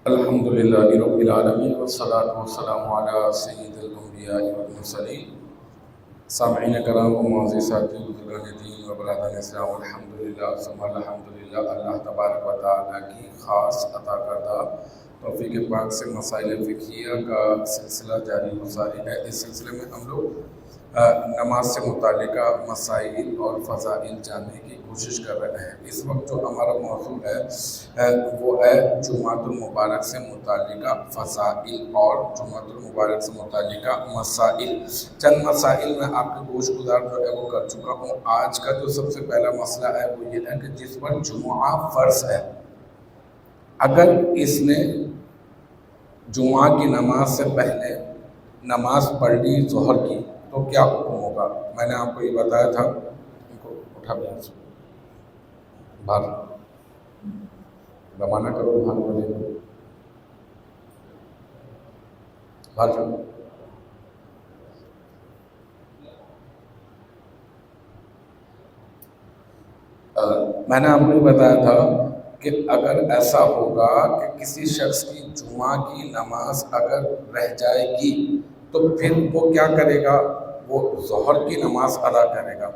الحمدللہ رب العالمین والصلاة والسلام علی سید الانبیاء والمرسلین۔ سامعین کرام و معزز ساتھی بزرگان دین و برادران اسلام، الحمدللہ ثم الحمدللہ، اللہ تبارک و تعالیٰ کی خاص عطا کردہ توفیق پاک سے مسائل فقہیہ کا سلسلہ جاری و ساری ہے۔ اس سلسلے میں ہم لوگ نماز سے متعلقہ مسائل اور فضائل جاننے کی کوشش کر رہے ہیں۔ اس وقت جو ہمارا موضوع ہے وہ ہے جمعۃ المبارک سے متعلقہ فضائل اور جمعۃ المبارک سے متعلقہ مسائل۔ چند مسائل میں آپ کے گوش گزار جو ہے وہ کر چکا ہوں۔ آج کا جو سب سے پہلا مسئلہ ہے وہ یہ ہے کہ جس پر جمعہ فرض ہے، اگر اس نے جمعہ کی نماز سے پہلے نماز پڑھ لی ظہر کی تو کیا حکم ہوگا؟ میں نے آپ کو یہ بتایا تھا، ان کو اٹھا لیا باہر روانہ کرو، باہر جاؤ۔ میں نے آپ کو یہ بتایا تھا کہ اگر ایسا ہوگا کہ کسی شخص کی جمعہ کی نماز اگر رہ جائے گی تو پھر وہ کیا کرے گا؟ وہ ظہر کی نماز ادا کرے گا۔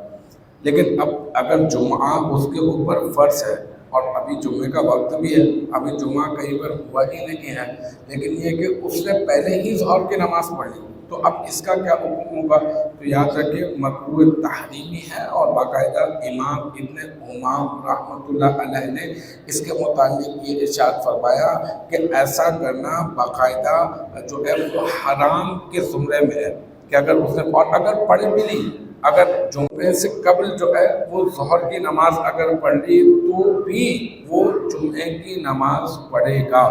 لیکن اب اگر جمعہ اس کے اوپر فرض ہے اور ابھی جمعے کا وقت بھی ہے، ابھی جمعہ کہیں پر ہوا ہی نہیں ہے، لیکن یہ کہ اس نے پہلے ہی ظہر کی نماز پڑھی، تو اب اس کا کیا حکم ہوگا؟ تو یاد رکھیں مکروہ تحریمی ہے، اور باقاعدہ امام ابن امام رحمۃ اللہ علیہ نے اس کے متعلق یہ ارشاد فرمایا کہ ایسا کرنا باقاعدہ جو ہے وہ حرام کے زمرے میں ہے، کہ اگر اس نے اگر پڑھ بھی لی، اگر جمعے سے قبل جو ہے وہ ظہر کی نماز اگر پڑھ لی تو بھی وہ جمعے کی نماز پڑھے گا،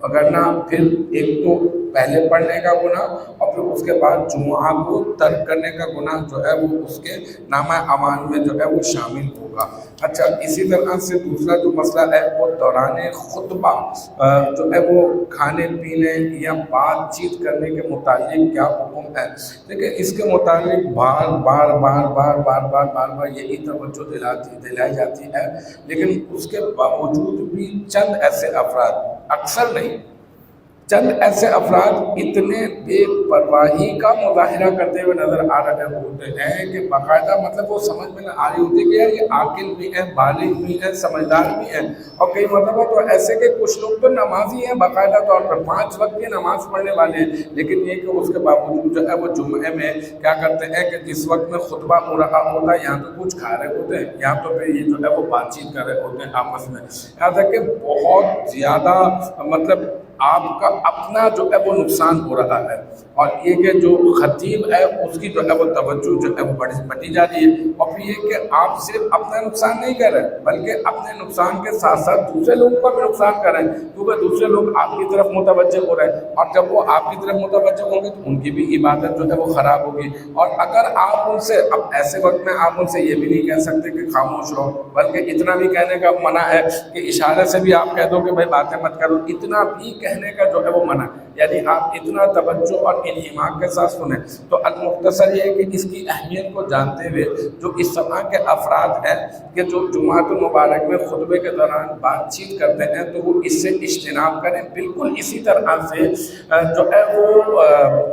اگر نہ پھر ایک تو پہلے پڑھنے کا گناہ اور پھر اس کے بعد جمعہ کو ترک کرنے کا گناہ جو ہے وہ اس کے نامہ اعمال میں جو ہے وہ شامل ہوگا۔ اچھا، اسی طرح سے دوسرا جو مسئلہ ہے وہ دوران خطبہ جو ہے وہ کھانے پینے یا بات چیت کرنے کے متعلق کیا حکم ہے؟ دیکھیں اس کے متعلق بار یہی توجہ دلائی جاتی ہے، لیکن اس کے باوجود بھی چند ایسے افراد، اکثر نہیں، چند ایسے افراد اتنے بے پرواہی کا مظاہرہ کرتے ہوئے نظر آ رہے ہوتے ہیں کہ باقاعدہ مطلب وہ سمجھ میں نہ آ رہی ہوتی کہ یار یہ عاقل بھی ہیں، بالغ بھی ہیں، سمجھدار بھی ہیں، اور کئی مرتبہ تو ایسے کہ کچھ لوگ تو نمازی ہیں، باقاعدہ طور پر 5 وقت کی نماز پڑھنے والے ہیں، لیکن یہ کہ اس کے باوجود جو ہے وہ جمعے میں کیا کرتے ہیں کہ جس وقت میں خطبہ ہو رہا ہوتا ہے یہاں تو کچھ کھا رہے ہوتے ہیں، یہاں تو پھر یہ جو ہے وہ بات چیت کر رہے ہوتے ہیں آپس میں۔ یہاں تک کہ بہت زیادہ مطلب آپ کا اپنا جو ہے وہ نقصان ہو رہا ہے، اور یہ کہ جو خطیب ہے اس کی جو ہے وہ توجہ جو ہے وہ بڑھتی جا رہی ہے، اور پھر یہ کہ آپ صرف اپنا نقصان نہیں کر رہے بلکہ اپنے نقصان کے ساتھ ساتھ دوسرے لوگوں کا بھی نقصان کر رہے ہیں، کیونکہ دوسرے لوگ آپ کی طرف متوجہ ہو رہے ہیں، اور جب وہ آپ کی طرف متوجہ ہوں گے تو ان کی بھی عبادت جو ہے وہ خراب ہوگی۔ اور اگر آپ ان سے اب ایسے وقت میں آپ ان سے یہ بھی نہیں کہہ سکتے کہ خاموش رہو، بلکہ اتنا بھی کہنے کا منع ہے کہ اشارے سے بھی آپ کہہ دو کہ بھائی باتیں مت کرو، اتنا بھی کہنے کا جو ہے وہ منع، یعنی آپ اتنا توجہ اور انہماک کے ساتھ سنیں۔ تو المختصر یہ ہے کہ اس کی اہمیت کو جانتے ہوئے جو اس طرح کے افراد ہیں کہ جو جمعۃ المبارک میں خطبے کے دوران بات چیت کرتے ہیں تو وہ اس سے اجتناب کریں۔ بالکل اسی طرح سے جو ہے وہ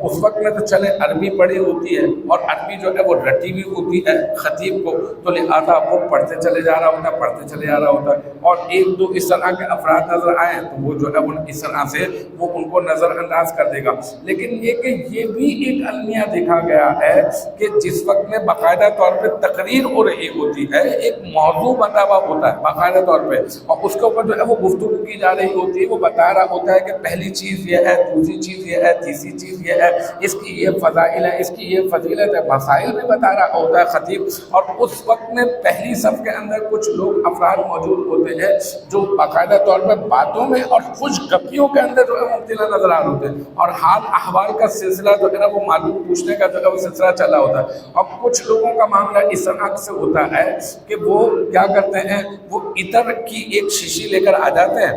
اس وقت میں تو چلے عربی پڑھی ہوتی ہے اور عربی جو ہے وہ رٹی ہوئی ہوتی ہے خطیب کو، تو لہٰذا وہ پڑھتے چلے جا رہا ہوتا ہے، اور ایک دو اس طرح کے افراد نظر آئے تو وہ جو ہے وہ اس طرح سے وہ ان کو نظر انداز کر دے گا۔ لیکن یہ کہ یہ بھی ایک المیہ دیکھا گیا ہے کہ جس وقت میں باقاعدہ طور پہ تقریر ہو رہی ہوتی ہے، ایک موضوع بتا ہوا ہوتا ہے باقاعدہ طور پہ، اور اس کے اوپر جو ہے وہ گفتگو کی جا رہی ہوتی ہے، وہ بتا رہا ہوتا ہے کہ پہلی چیز یہ ہے، دوسری چیز یہ ہے، تیسری چیز یہ ہے، اس کی یہ فضائل ہے، اس کی یہ فضیلت ہے، مسائل بھی بتا رہا ہوتا ہے خطیب، اور اس وقت میں پہلی صف کے اندر کچھ لوگ افراد موجود ہوتے ہیں جو باقاعدہ طور پر باتوں میں اور خوش گپیوں کے اندر جو ہے مبتلا نظر آ رہے ہوتے ہیں، اور حال احوال کا سلسلہ جو ہے نا وہ معلوم پوچھنے کا جو ہے وہ سلسلہ چلا ہوتا ہے۔ اور کچھ لوگوں کا معاملہ اس طرح سے ہوتا ہے کہ وہ کیا کرتے ہیں، وہ عطر کی ایک شیشی لے کر آ جاتے ہیں